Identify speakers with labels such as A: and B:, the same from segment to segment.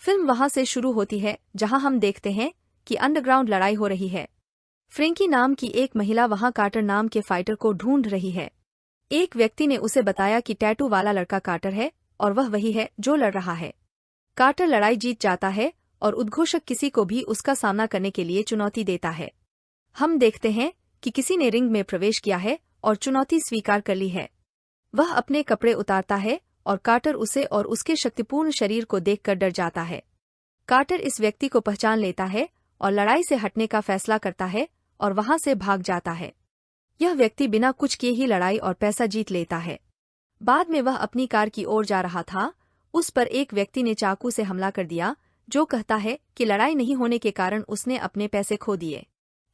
A: Film वहां से शुरू होती है जहां हम देखते हैं कि अंडरग्राउंड लड़ाई हो रही है। फ्रेंकी नाम की एक महिला वहां कार्टर नाम के फाइटर को ढूंढ रही है। एक व्यक्ति ने उसे बताया कि टैटू वाला लड़का कार्टर है और वह वही है जो लड़ रहा है। कार्टर लड़ाई जीत जाता है और उद्घोषक किसी को भी उसका सामना करने के लिए चुनौती देता है। हम देखते हैं कि किसी ने रिंग में प्रवेश किया है और चुनौती स्वीकार कर ली है। वह अपने कपड़े उतारता है और कार्टर उसे और उसके शक्तिपूर्ण शरीर को देखकर डर जाता है। कार्टर इस व्यक्ति को पहचान लेता है और लड़ाई से हटने का फैसला करता है और वहां से भाग जाता है। यह व्यक्ति बिना कुछ किए ही लड़ाई और पैसा जीत लेता है। बाद में वह अपनी कार की ओर जा रहा था, उस पर एक व्यक्ति ने चाकू से हमला कर दिया, जो कहता है कि लड़ाई नहीं होने के कारण उसने अपने पैसे खो दिए।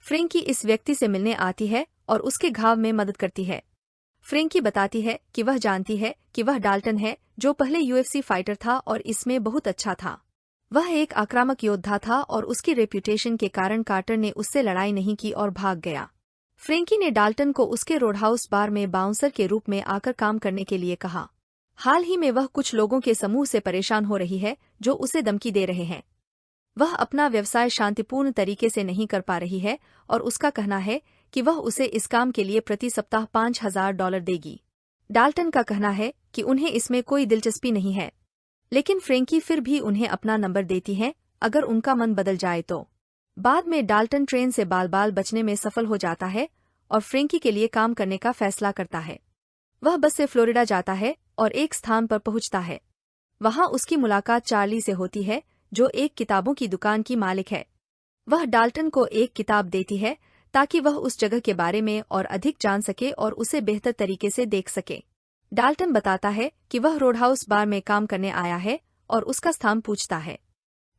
A: फ्रेंकी इस व्यक्ति से मिलने आती है और उसके घाव में मदद करती है। फ्रेंकी बताती है कि वह जानती है कि वह डाल्टन है, जो पहले यूएफसी फाइटर था और इसमें बहुत अच्छा था। वह एक आक्रामक योद्धा था और उसकी रेप्यूटेशन के कारण कार्टर ने उससे लड़ाई नहीं की और भाग गया। फ्रेंकी ने डाल्टन को उसके रोडहाउस बार में बाउंसर के रूप में आकर काम करने के लिए कहा। हाल ही में वह कुछ लोगों के समूह से परेशान हो रही है जो उसे धमकी दे रहे हैं। वह अपना व्यवसाय शांतिपूर्ण तरीके से नहीं कर पा रही है और उसका कहना है कि वह उसे इस काम के लिए प्रति सप्ताह $5000 देगी। डाल्टन का कहना है कि उन्हें इसमें कोई दिलचस्पी नहीं है, लेकिन फ्रेंकी फिर भी उन्हें अपना नंबर देती है अगर उनका मन बदल जाए तो। बाद में डाल्टन ट्रेन से बाल बचने में सफल हो जाता है और फ्रेंकी के लिए काम करने का फैसला करता है। वह बस से फ्लोरिडा जाता है और एक स्थान पर पहुंचता है। वहां उसकी मुलाकात चार्ली से होती है, जो एक किताबों की दुकान की मालिक है। वह डाल्टन को एक किताब देती है ताकि वह उस जगह के बारे में और अधिक जान सके और उसे बेहतर तरीके से देख सके। डाल्टन बताता है कि वह रोडहाउस बार में काम करने आया है और उसका स्थान पूछता है।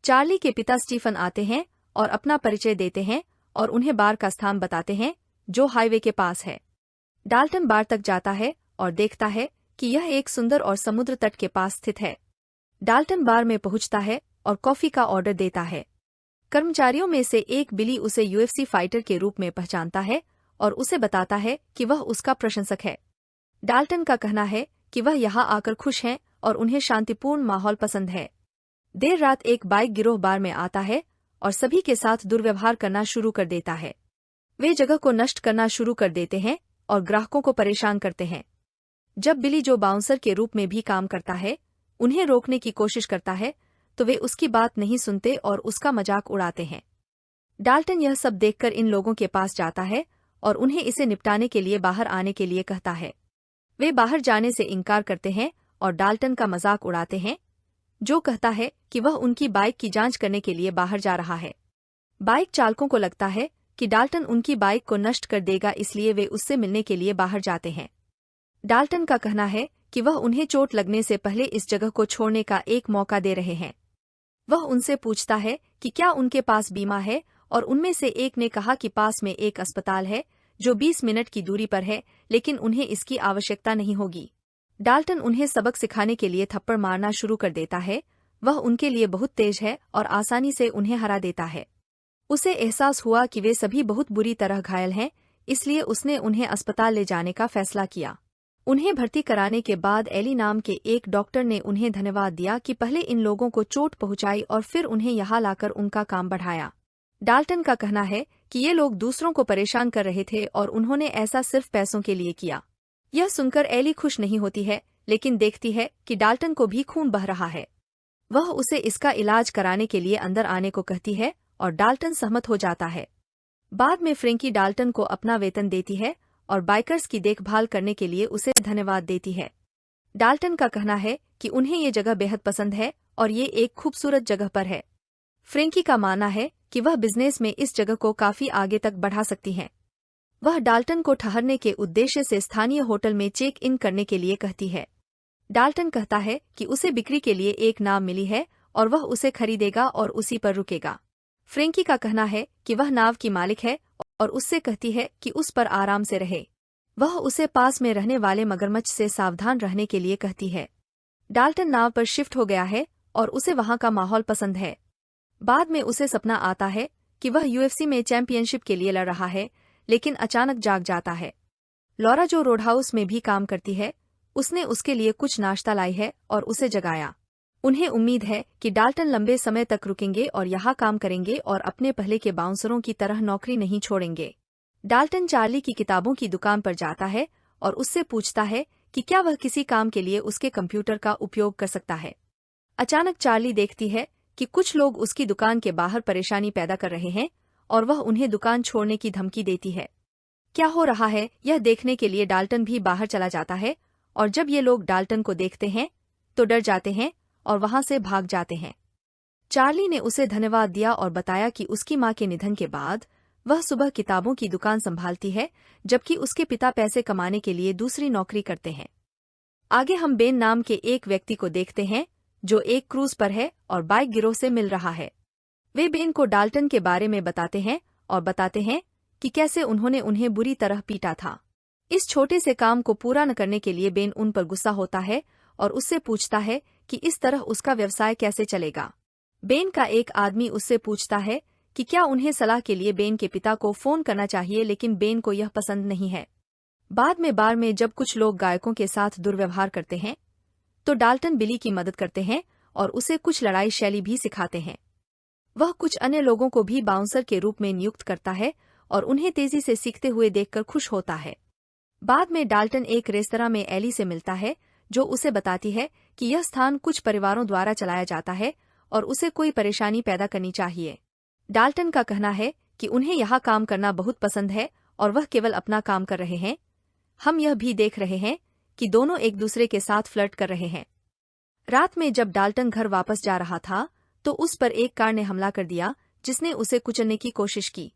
A: चार्ली के पिता स्टीफन आते हैं और अपना परिचय देते हैं और उन्हें बार का स्थान बताते हैं, जो हाईवे के पास है। डाल्टन बार तक जाता है और देखता है कि यह एक सुंदर और समुद्र तट के पास स्थित है। डाल्टन बार में पहुंचता है और कॉफी का ऑर्डर देता है। कर्मचारियों में से एक बिली उसे यूएफसी फाइटर के रूप में पहचानता है और उसे बताता है कि वह उसका प्रशंसक है। डाल्टन का कहना है कि वह यहाँ आकर खुश हैं और उन्हें शांतिपूर्ण माहौल पसंद है। देर रात एक बाइक गिरोह बार में आता है और सभी के साथ दुर्व्यवहार करना शुरू कर देता है। वे जगह को नष्ट करना शुरू कर देते हैं और ग्राहकों को परेशान करते हैं। जब बिली, जो बाउंसर के रूप में भी काम करता है, उन्हें रोकने की कोशिश करता है तो वे उसकी बात नहीं सुनते और उसका मजाक उड़ाते हैं। डाल्टन यह सब देखकर इन लोगों के पास जाता है और उन्हें इसे निपटाने के लिए बाहर आने के लिए कहता है। वे बाहर जाने से इनकार करते हैं और डाल्टन का मजाक उड़ाते हैं, जो कहता है कि वह उनकी बाइक की जांच करने के लिए बाहर जा रहा है। बाइक चालकों को लगता है कि डाल्टन उनकी बाइक को नष्ट कर देगा, इसलिए वे उससे मिलने के लिए बाहर जाते हैं। डाल्टन का कहना है कि वह उन्हें चोट लगने से पहले इस जगह को छोड़ने का एक मौका दे रहे हैं। वह उनसे पूछता है कि क्या उनके पास बीमा है और उनमें से एक ने कहा कि पास में एक अस्पताल है जो 20 मिनट की दूरी पर है, लेकिन उन्हें इसकी आवश्यकता नहीं होगी। डाल्टन उन्हें सबक सिखाने के लिए थप्पड़ मारना शुरू कर देता है। वह उनके लिए बहुत तेज है और आसानी से उन्हें हरा देता है। उसे एहसास हुआ कि वे सभी बहुत बुरी तरह घायल हैं, इसलिए उसने उन्हें अस्पताल ले जाने का फैसला किया। उन्हें भर्ती कराने के बाद एली नाम के एक डॉक्टर ने उन्हें धन्यवाद दिया कि पहले इन लोगों को चोट पहुंचाई और फिर उन्हें यहाँ लाकर उनका काम बढ़ाया। डाल्टन का कहना है कि ये लोग दूसरों को परेशान कर रहे थे और उन्होंने ऐसा सिर्फ पैसों के लिए किया। यह सुनकर एली खुश नहीं होती है, लेकिन देखती है कि डाल्टन को भी खून बह रहा है। वह उसे इसका इलाज कराने के लिए अंदर आने को कहती है और डाल्टन सहमत हो जाता है। बाद में फ्रेंकी डाल्टन को अपना वेतन देती है और बाइकर्स की देखभाल करने के लिए उसे धन्यवाद देती है। डाल्टन का कहना है कि उन्हें ये जगह बेहद पसंद है और ये एक खूबसूरत जगह पर है। फ्रेंकी का मानना है कि वह बिजनेस में इस जगह को काफी आगे तक बढ़ा सकती हैं। वह डाल्टन को ठहरने के उद्देश्य से स्थानीय होटल में चेक इन करने के लिए कहती है। डाल्टन कहता है कि उसे बिक्री के लिए एक नाव मिली है और वह उसे खरीदेगा और उसी पर रुकेगा। फ्रेंकी का कहना है कि वह नाव की मालिक है और उससे कहती है कि उस पर आराम से रहे। वह उसे पास में रहने वाले मगरमच्छ से सावधान रहने के लिए कहती है। डाल्टन नाव पर शिफ्ट हो गया है और उसे वहां का माहौल पसंद है। बाद में उसे सपना आता है कि वह यूएफसी में चैंपियनशिप के लिए लड़ रहा है, लेकिन अचानक जाग जाता है। लॉरा, जो रोडहाउस में भी काम करती है, उसने उसके लिए कुछ नाश्ता लाई है और उसे जगाया। उन्हें उम्मीद है कि डाल्टन लंबे समय तक रुकेंगे और यहाँ काम करेंगे और अपने पहले के बाउंसरों की तरह नौकरी नहीं छोड़ेंगे। डाल्टन चार्ली की किताबों की दुकान पर जाता है और उससे पूछता है कि क्या वह किसी काम के लिए उसके कंप्यूटर का उपयोग कर सकता है। अचानक चार्ली देखती है कि कुछ लोग उसकी दुकान के बाहर परेशानी पैदा कर रहे हैं और वह उन्हें दुकान छोड़ने की धमकी देती है। क्या हो रहा है यह देखने के लिए डाल्टन भी बाहर चला जाता है और जब ये लोग डाल्टन को देखते हैं तो डर जाते हैं और वहां से भाग जाते हैं। चार्ली ने उसे धन्यवाद दिया और बताया कि उसकी मां के निधन के बाद वह सुबह किताबों की दुकान संभालती है, जबकि उसके पिता पैसे कमाने के लिए दूसरी नौकरी करते हैं। आगे हम बेन नाम के एक व्यक्ति को देखते हैं जो एक क्रूज पर है और बाइक गिरोह से मिल रहा है। वे बेन को डाल्टन के बारे में बताते हैं और बताते हैं कि कैसे उन्होंने उन्हें बुरी तरह पीटा था। इस छोटे से काम को पूरा न करने के लिए बेन उन पर गुस्सा होता है और उससे पूछता है कि इस तरह उसका व्यवसाय कैसे चलेगा। बेन का एक आदमी उससे पूछता है कि क्या उन्हें सलाह के लिए बेन के पिता को फोन करना चाहिए, लेकिन बेन को यह पसंद नहीं है। बाद में बार में जब कुछ लोग गायकों के साथ दुर्व्यवहार करते हैं तो डाल्टन बिली की मदद करते हैं और उसे कुछ लड़ाई शैली भी सिखाते हैं। वह कुछ अन्य लोगों को भी बाउंसर के रूप में नियुक्त करता है और उन्हें तेजी से सीखते हुए देखकर खुश होता है। बाद में डाल्टन एक रेस्तरां में एली से मिलता है जो उसे बताती है कि यह स्थान कुछ परिवारों द्वारा चलाया जाता है और उसे कोई परेशानी पैदा करनी चाहिए। डाल्टन का कहना है कि उन्हें यहाँ काम करना बहुत पसंद है और वह केवल अपना काम कर रहे हैं। हम यह भी देख रहे हैं कि दोनों एक दूसरे के साथ फ्लर्ट कर रहे हैं। रात में जब डाल्टन घर वापस जा रहा था तो उस पर एक कार ने हमला कर दिया जिसने उसे कुचलने की कोशिश की।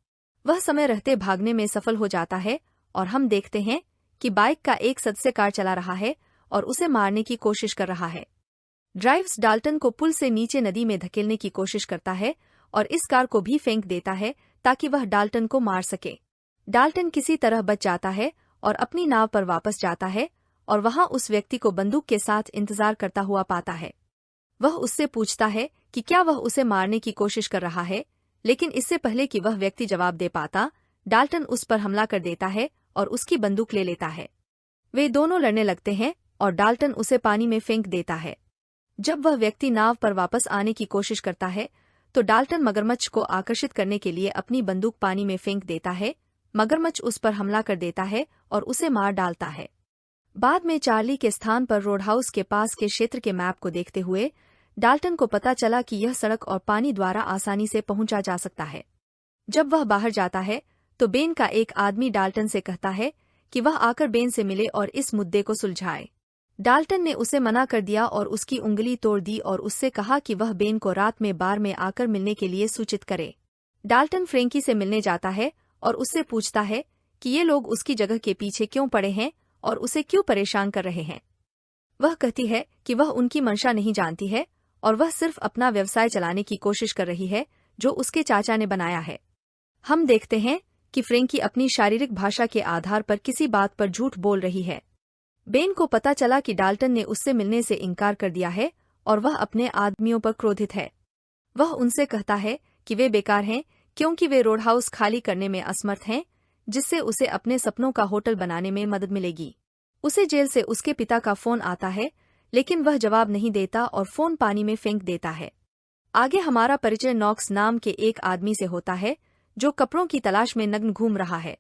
A: वह समय रहते भागने में सफल हो जाता है और हम देखते हैं कि बाइक का एक सदस्य कार चला रहा है और उसे मारने की कोशिश कर रहा है। ड्राइव्स डाल्टन को पुल से नीचे नदी में धकेलने की कोशिश करता है और इस कार को भी फेंक देता है ताकि वह डाल्टन को मार सके। डाल्टन किसी तरह बच जाता है और अपनी नाव पर वापस जाता है और वहां उस व्यक्ति को बंदूक के साथ इंतजार करता हुआ पाता है। वह उससे पूछता है कि क्या वह उसे मारने की कोशिश कर रहा है, लेकिन इससे पहले कि वह व्यक्ति जवाब दे पाता, डाल्टन उस पर हमला कर देता है और उसकी बंदूक ले लेता है। वे दोनों लड़ने लगते हैं और डाल्टन उसे पानी में फेंक देता है। जब वह व्यक्ति नाव पर वापस आने की कोशिश करता है तो डाल्टन मगरमच्छ को आकर्षित करने के लिए अपनी बंदूक पानी में फेंक देता है। मगरमच्छ उस पर हमला कर देता है और उसे मार डालता है। बाद में चार्ली के स्थान पर रोडहाउस के पास के क्षेत्र के मैप को देखते हुए डाल्टन को पता चला कि यह सड़क और पानी द्वारा आसानी से पहुंचा जा सकता है। जब वह बाहर जाता है तो बेन का एक आदमी डाल्टन से कहता है कि वह आकर बेन से मिले और इस मुद्दे को सुलझाए। डाल्टन ने उसे मना कर दिया और उसकी उंगली तोड़ दी और उससे कहा कि वह बेन को रात में बार में आकर मिलने के लिए सूचित करे। डाल्टन फ्रेंकी से मिलने जाता है और उससे पूछता है कि ये लोग उसकी जगह के पीछे क्यों पड़े हैं और उसे क्यों परेशान कर रहे हैं। वह कहती है कि वह उनकी मंशा नहीं जानती है और वह सिर्फ अपना व्यवसाय चलाने की कोशिश कर रही है जो उसके चाचा ने बनाया है। हम देखते हैं कि फ्रेंकी अपनी शारीरिक भाषा के आधार पर किसी बात पर झूठ बोल रही है। बेन को पता चला कि डाल्टन ने उससे मिलने से इनकार कर दिया है और वह अपने आदमियों पर क्रोधित है। वह उनसे कहता है कि वे बेकार हैं क्योंकि वे रोडहाउस खाली करने में असमर्थ हैं, जिससे उसे अपने सपनों का होटल बनाने में मदद मिलेगी। उसे जेल से उसके पिता का फोन आता है, लेकिन वह जवाब नहीं देता और फोन पानी में फेंक देता है। आगे हमारा परिचय नॉक्स नाम के एक आदमी से होता है जो कपड़ों की तलाश में नग्न घूम रहा है।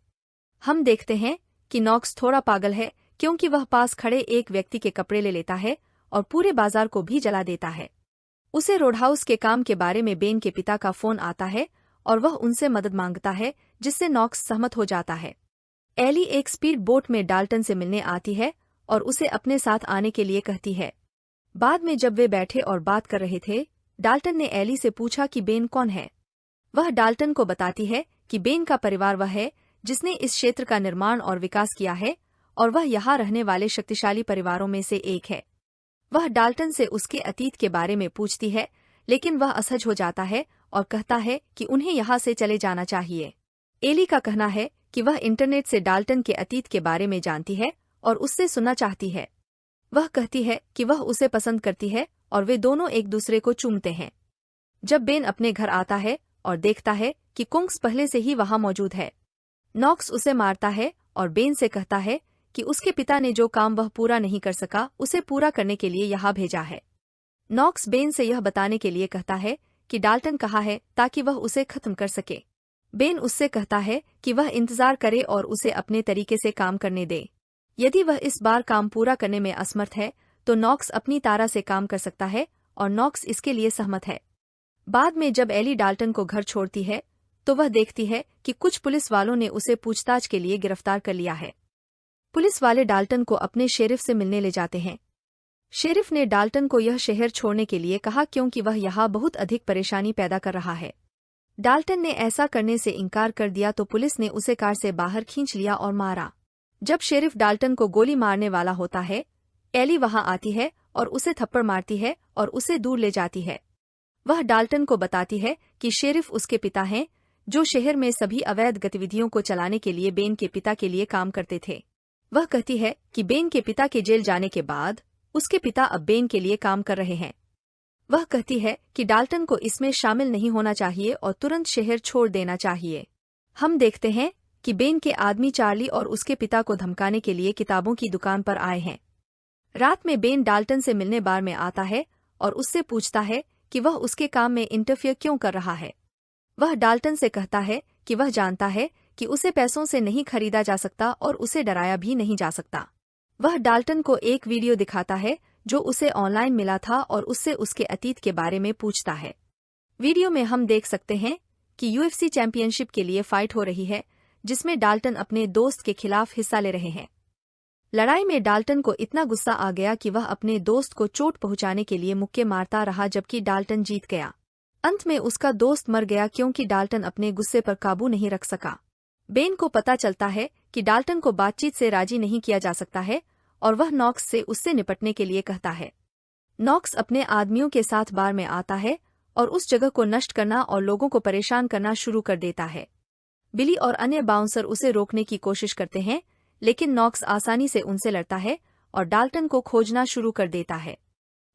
A: हम देखते हैं कि नॉक्स थोड़ा पागल है क्योंकि वह पास खड़े एक व्यक्ति के कपड़े ले लेता है और पूरे बाजार को भी जला देता है। उसे रोडहाउस के काम के बारे में बेन के पिता का फोन आता है और वह उनसे मदद मांगता है, जिससे नॉक्स सहमत हो जाता है। एली एक स्पीड बोट में डाल्टन से मिलने आती है और उसे अपने साथ आने के लिए कहती है। बाद में जब वे बैठे और बात कर रहे थे, डाल्टन ने एली से पूछा कि बेन कौन है। वह डाल्टन को बताती है कि बेन का परिवार वह है जिसने इस क्षेत्र का निर्माण और विकास किया है और वह यहाँ रहने वाले शक्तिशाली परिवारों में से एक है। वह डाल्टन से उसके अतीत के बारे में पूछती है, लेकिन वह असहज हो जाता है और कहता है कि उन्हें यहाँ से चले जाना चाहिए। एली का कहना है कि वह इंटरनेट से डाल्टन के अतीत के बारे में जानती है और उससे सुनना चाहती है। वह कहती है कि वह उसे पसंद करती है और वे दोनों एक दूसरे को चूमते हैं। जब बेन अपने घर आता है और देखता है कि कुंग्स पहले से ही वहां मौजूद है, नॉक्स उसे मारता है और बेन से कहता है कि उसके पिता ने जो काम वह पूरा नहीं कर सका उसे पूरा करने के लिए यहाँ भेजा है। नॉक्स बेन से यह बताने के लिए कहता है कि डाल्टन कहाँ है ताकि वह उसे खत्म कर सके। बेन उससे कहता है कि वह इंतजार करे और उसे अपने तरीके से काम करने दे। यदि वह इस बार काम पूरा करने में असमर्थ है तो नॉक्स अपनी तारा से काम कर सकता है और नॉक्स इसके लिए सहमत है। बाद में जब एली डाल्टन को घर छोड़ती है तो वह देखती है कि कुछ पुलिस वालों ने उसे पूछताछ के लिए गिरफ्तार कर लिया है। पुलिस वाले डाल्टन को अपने शेरिफ से मिलने ले जाते हैं। शेरिफ ने डाल्टन को यह शहर छोड़ने के लिए कहा क्योंकि वह यहाँ बहुत अधिक परेशानी पैदा कर रहा है। डाल्टन ने ऐसा करने से इनकार कर दिया तो पुलिस ने उसे कार से बाहर खींच लिया और मारा। जब शेरिफ डाल्टन को गोली मारने वाला होता है, एली वहां आती है और उसे थप्पड़ मारती है और उसे दूर ले जाती है। वह डाल्टन को बताती है कि शेरिफ उसके पिता हैं, जो शहर में सभी अवैध गतिविधियों को चलाने के लिए बेन के पिता के लिए काम करते थे। वह कहती है कि बेन के पिता के जेल जाने के बाद उसके पिता अब बेन के लिए काम कर रहे हैं। वह कहती है कि डाल्टन को इसमें शामिल नहीं होना चाहिए और तुरंत शहर छोड़ देना चाहिए। हम देखते हैं कि बेन के आदमी चार्ली और उसके पिता को धमकाने के लिए किताबों की दुकान पर आए हैं। रात में बेन डाल्टन से मिलने बार में आता है और उससे पूछता है कि वह उसके काम में इंटरफियर क्यों कर रहा है। वह डाल्टन से कहता है कि वह जानता है कि उसे पैसों से नहीं खरीदा जा सकता और उसे डराया भी नहीं जा सकता। वह डाल्टन को एक वीडियो दिखाता है जो उसे ऑनलाइन मिला था और उससे उसके अतीत के बारे में पूछता है। वीडियो में हम देख सकते हैं कि यूएफसी चैंपियनशिप के लिए फाइट हो रही है, जिसमें डाल्टन अपने दोस्त के खिलाफ हिस्सा ले रहे हैं। लड़ाई में डाल्टन को इतना गुस्सा आ गया कि वह अपने दोस्त को चोट पहुंचाने के लिए मुक्के मारता रहा, जबकि डाल्टन जीत गया। अंत में उसका दोस्त मर गया क्योंकि डाल्टन अपने गुस्से पर काबू नहीं रख सका। बेन को पता चलता है कि डाल्टन को बातचीत से राजी नहीं किया जा सकता है और वह नॉक्स से उससे निपटने के लिए कहता है। नॉक्स अपने आदमियों के साथ बार में आता है और उस जगह को नष्ट करना और लोगों को परेशान करना शुरू कर देता है। बिली और अन्य बाउंसर उसे रोकने की कोशिश करते हैं, लेकिन नॉक्स आसानी से उनसे लड़ता है और डाल्टन को खोजना शुरू कर देता है।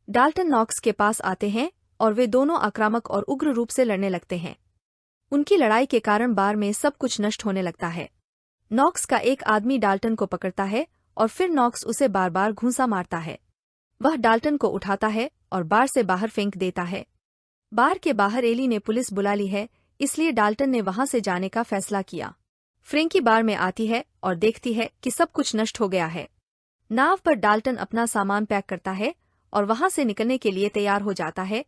A: डाल्टन नॉक्स के पास आते हैं और वे दोनों आक्रामक और उग्र रूप से लड़ने लगते हैं। उनकी लड़ाई के कारण बार में सब कुछ नष्ट होने लगता है। नॉक्स का एक आदमी डाल्टन को पकड़ता है और फिर नॉक्स उसे बार बार घूंसा मारता है। वह डाल्टन को उठाता है और बार से बाहर फेंक देता है। बार के बाहर एली ने पुलिस बुला ली है, इसलिए डाल्टन ने वहां से जाने का फैसला किया। फ्रेंकी बार में आती है और देखती है कि सब कुछ नष्ट हो गया है। नाव पर डाल्टन अपना सामान पैक करता है और वहां से निकलने के लिए तैयार हो जाता है,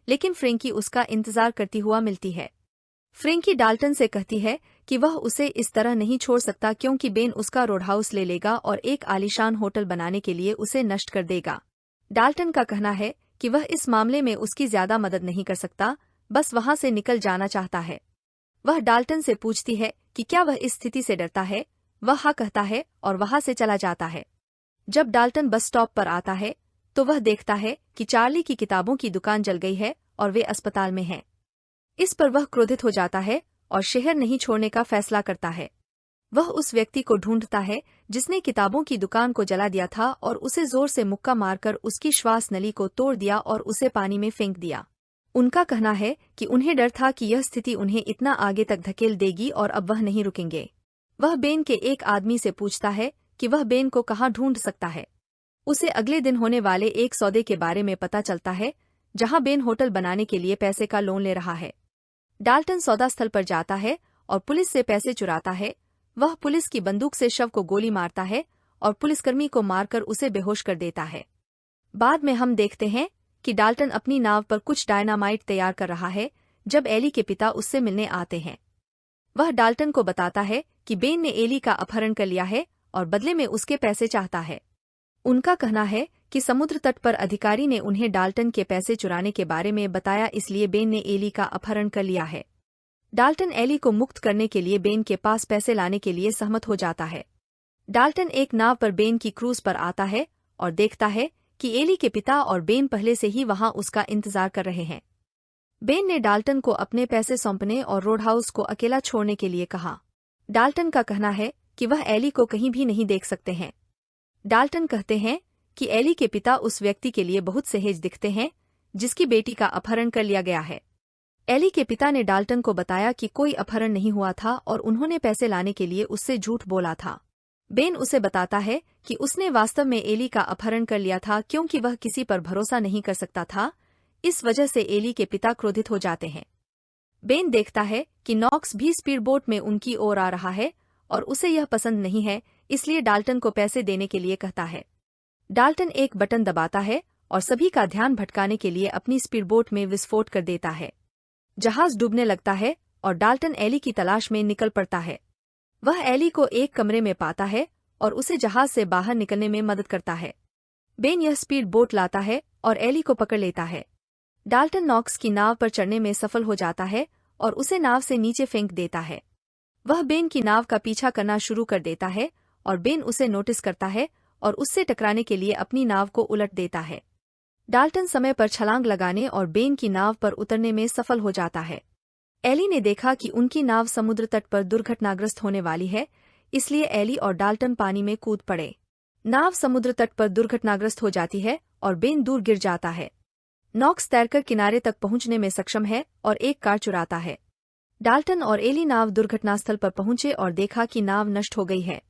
A: लेकिन फ्रेंकी उसका इंतजार करती हुआ मिलती है। फ्रेंकी डाल्टन से कहती है कि वह उसे इस तरह नहीं छोड़ सकता क्योंकि बेन उसका रोडहाउस ले लेगा और एक आलीशान होटल बनाने के लिए उसे नष्ट कर देगा। डाल्टन का कहना है कि वह इस मामले में उसकी ज्यादा मदद नहीं कर सकता, बस वहां से निकल जाना चाहता है। वह डाल्टन से पूछती है कि क्या वह इस स्थिति से डरता है। वह हाँ कहता है और वहां से चला जाता है। जब डाल्टन बस स्टॉप पर आता है तो वह देखता है कि चार्ली की किताबों की दुकान जल गई है और वे अस्पताल में हैं। इस पर वह क्रोधित हो जाता है और शहर नहीं छोड़ने का फैसला करता है। वह उस व्यक्ति को ढूंढता है जिसने किताबों की दुकान को जला दिया था और उसे जोर से मुक्का मारकर उसकी श्वास नली को तोड़ दिया और उसे पानी में फेंक दिया। उनका कहना है कि उन्हें डर था कि यह स्थिति उन्हें इतना आगे तक धकेल देगी और अब वह नहीं रुकेंगे। वह बेन के एक आदमी से पूछता है कि वह बेन को कहाँ ढूंढ सकता है। उसे अगले दिन होने वाले एक सौदे के बारे में पता चलता है, जहां बेन होटल बनाने के लिए पैसे का लोन ले रहा है। डाल्टन सौदा स्थल पर जाता है और पुलिस से पैसे चुराता है। वह पुलिस की बंदूक से शव को गोली मारता है और पुलिसकर्मी को मारकर उसे बेहोश कर देता है। बाद में हम देखते हैं कि डाल्टन अपनी नाव पर कुछ डायनामाइट तैयार कर रहा है जब एली के पिता उससे मिलने आते हैं। वह डाल्टन को बताता है कि बेन ने एली का अपहरण कर लिया है और बदले में उसके पैसे चाहता है। उनका कहना है कि समुद्र तट पर अधिकारी ने उन्हें डाल्टन के पैसे चुराने के बारे में बताया, इसलिए बेन ने एली का अपहरण कर लिया है। डाल्टन एली को मुक्त करने के लिए बेन के पास पैसे लाने के लिए सहमत हो जाता है। डाल्टन एक नाव पर बेन की क्रूज पर आता है और देखता है कि एली के पिता और बेन पहले से ही वहां उसका इंतजार कर रहे हैं। बेन ने डाल्टन को अपने पैसे सौंपने और रोडहाउस को अकेला छोड़ने के लिए कहा। डाल्टन का कहना है कि वह एली को कहीं भी नहीं देख सकते हैं। डाल्टन कहते हैं कि एली के पिता उस व्यक्ति के लिए बहुत सहेज दिखते हैं जिसकी बेटी का अपहरण कर लिया गया है। एली के पिता ने डाल्टन को बताया कि कोई अपहरण नहीं हुआ था और उन्होंने पैसे लाने के लिए उससे झूठ बोला था। बेन उसे बताता है कि उसने वास्तव में एली का अपहरण कर लिया था क्योंकि वह किसी पर भरोसा नहीं कर सकता था। इस वजह से एली के पिता क्रोधित हो जाते हैं। बेन देखता है कि नॉक्स भी स्पीडबोट में उनकी ओर आ रहा है और उसे यह पसंद नहीं है, इसलिए डाल्टन को पैसे देने के लिए कहता है। डाल्टन एक बटन दबाता है और सभी का ध्यान भटकाने के लिए अपनी स्पीडबोट में विस्फोट कर देता है। जहाज डूबने लगता है और डाल्टन एली की तलाश में निकल पड़ता है। वह एली को एक कमरे में पाता है और उसे जहाज से बाहर निकलने में मदद करता है। बेन यह स्पीड बोट लाता है और एली को पकड़ लेता है। डाल्टन नॉक्स की नाव पर चढ़ने में सफल हो जाता है और उसे नाव से नीचे फेंक देता है। वह बेन की नाव का पीछा करना शुरू कर देता है और बेन उसे नोटिस करता है और उससे टकराने के लिए अपनी नाव को उलट देता है। डाल्टन समय पर छलांग लगाने और बेन की नाव पर उतरने में सफल हो जाता है। एली ने देखा कि उनकी नाव समुद्र तट पर दुर्घटनाग्रस्त होने वाली है, इसलिए एली और डाल्टन पानी में कूद पड़े। नाव समुद्र तट पर दुर्घटनाग्रस्त हो जाती है और बेन दूर गिर जाता है। नॉक्स तैरकर किनारे तक पहुंचने में सक्षम है और एक कार चुराता है। डाल्टन और एली नाव दुर्घटनास्थल पर पहुंचे और देखा कि नाव नष्ट हो गई है।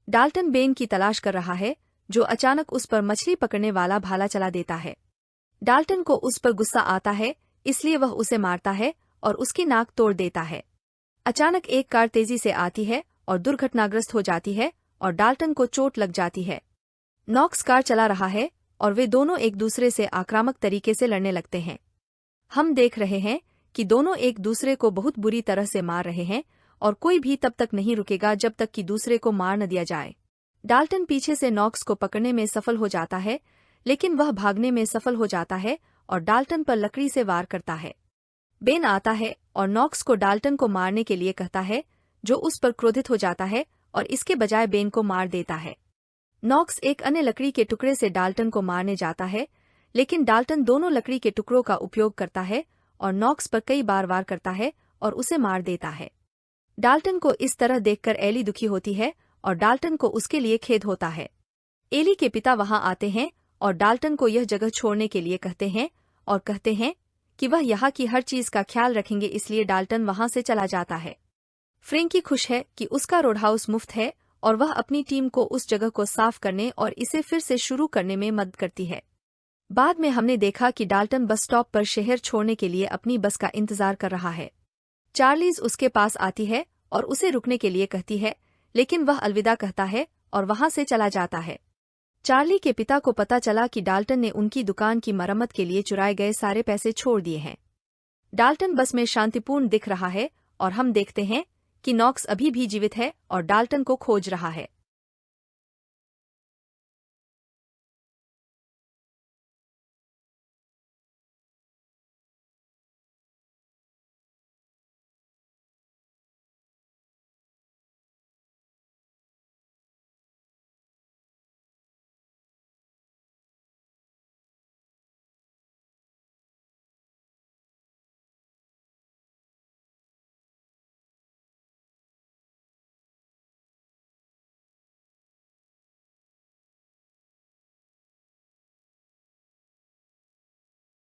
A: डाल्टन बेन की तलाश कर रहा है, जो अचानक उस पर मछली पकड़ने वाला भाला चला देता है। डाल्टन को उस पर गुस्सा आता है, इसलिए वह उसे मारता है और उसकी नाक तोड़ देता है। अचानक एक कार तेजी से आती है और दुर्घटनाग्रस्त हो जाती है और डाल्टन को चोट लग जाती है। नॉक्स कार चला रहा है और वे दोनों एक दूसरे से आक्रामक तरीके से लड़ने लगते हैं। हम देख रहे हैं कि दोनों एक दूसरे को बहुत बुरी तरह से मार रहे हैं और कोई भी तब तक नहीं रुकेगा जब तक कि दूसरे को मार न दिया जाए। डाल्टन पीछे से नॉक्स को पकड़ने में सफल हो जाता है, लेकिन वह भागने में सफल हो जाता है और डाल्टन पर लकड़ी से वार करता है। बेन आता है और नॉक्स को डाल्टन को मारने के लिए कहता है, जो उस पर क्रोधित हो जाता है और इसके बजाय बेन को मार देता है। नॉक्स एक अन्य लकड़ी के टुकड़े से डाल्टन को मारने जाता है, लेकिन डाल्टन दोनों लकड़ी के टुकड़ों का उपयोग करता है और नॉक्स पर कई बार वार करता है और उसे मार देता है। डाल्टन को इस तरह देखकर एली दुखी होती है और डाल्टन को उसके लिए खेद होता है। एली के पिता वहां आते हैं और डाल्टन को यह जगह छोड़ने के लिए कहते हैं और कहते हैं कि वह यहाँ की हर चीज का ख्याल रखेंगे, इसलिए डाल्टन वहां से चला जाता है। फ्रेंकी खुश है कि उसका रोडहाउस मुफ्त है और वह अपनी टीम को उस जगह को साफ करने और इसे फिर से शुरू करने में मदद करती है। बाद में हमने देखा कि डाल्टन बस स्टॉप पर शहर छोड़ने के लिए अपनी बस का इंतजार कर रहा है। चार्लीज उसके पास आती है और उसे रुकने के लिए कहती है, लेकिन वह अलविदा कहता है और वहां से चला जाता है। चार्ली के पिता को पता चला कि डाल्टन ने उनकी दुकान की मरम्मत के लिए चुराए गए सारे पैसे छोड़ दिए हैं। डाल्टन बस में शांतिपूर्ण दिख रहा है और हम देखते हैं कि नॉक्स अभी भी जीवित है और डाल्टन को खोज रहा है।